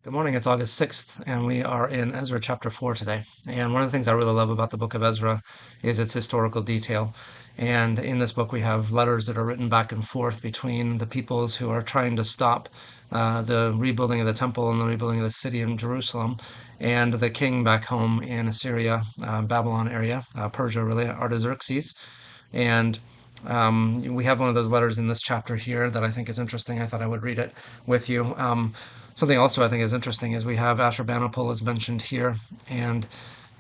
Good morning. It's August 6th, and we are in Ezra chapter 4 today. And one of the things I really love about the book of Ezra is its historical detail. And in this book, we have letters that are written back and forth between the peoples who are trying to stop the rebuilding of the temple and the rebuilding of the city in Jerusalem, and the king back home in Assyria, Babylon area, Persia, really, Artaxerxes. And we have one of those letters in this chapter here that I think is interesting. I thought I would read it with you. Something also I think is interesting is we have Ashurbanipal is mentioned here, and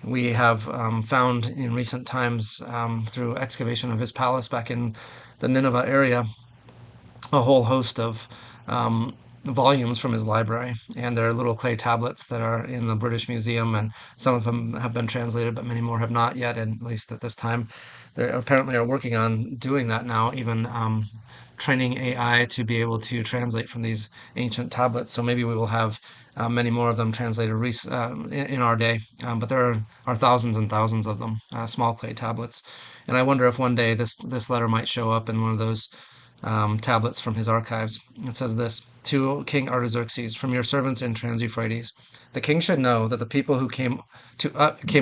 we have found in recent times through excavation of his palace back in the Nineveh area a whole host of volumes from his library, and there are little clay tablets that are in the British Museum, and some of them have been translated, but many more have not yet, at least at this time. They apparently are working on doing that now, even training AI to be able to translate from these ancient tablets. So maybe we will have many more of them translated in our day. But there are thousands and thousands of them, small clay tablets. And I wonder if one day this letter might show up in one of those tablets from his archives. It says this: To King Artaxerxes, from your servants in Trans-Euphrates, the king should know that the people who came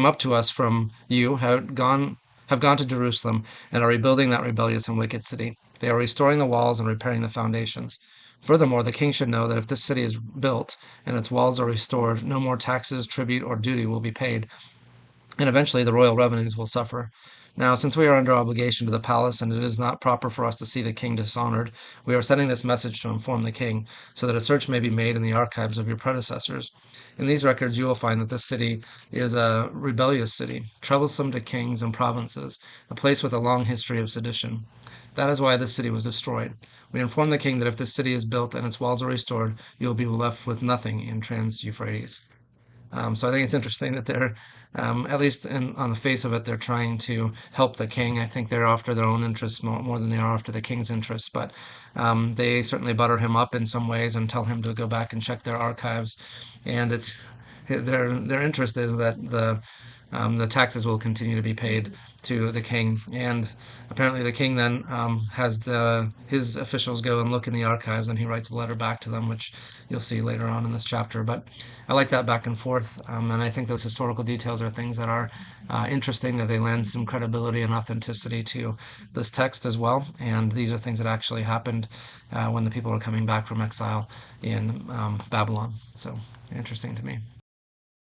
up to us from you have gone to Jerusalem and are rebuilding that rebellious and wicked city. They are restoring the walls and repairing the foundations. Furthermore, the king should know that if this city is built and its walls are restored, no more taxes, tribute, or duty will be paid, and eventually the royal revenues will suffer. Now, since we are under obligation to the palace and it is not proper for us to see the king dishonored, we are sending this message to inform the king, so that a search may be made in the archives of your predecessors. In these records, you will find that this city is a rebellious city, troublesome to kings and provinces, a place with a long history of sedition. That is why this city was destroyed. We inform the king that if this city is built and its walls are restored, you will be left with nothing in Trans Euphrates. So I think it's interesting that they're, at least on the face of it, they're trying to help the king. I think they're after their own interests more than they are after the king's interests. But they certainly butter him up in some ways and tell him to go back and check their archives. And it's their interest is that the taxes will continue to be paid to the king. And apparently, the king then has his officials go and look in the archives, and he writes a letter back to them, which you'll see later on in this chapter. But I like that back and forth, and I think those historical details are things that are interesting, that they lend some credibility and authenticity to this text as well. And these are things that actually happened when the people were coming back from exile in Babylon. So interesting to me.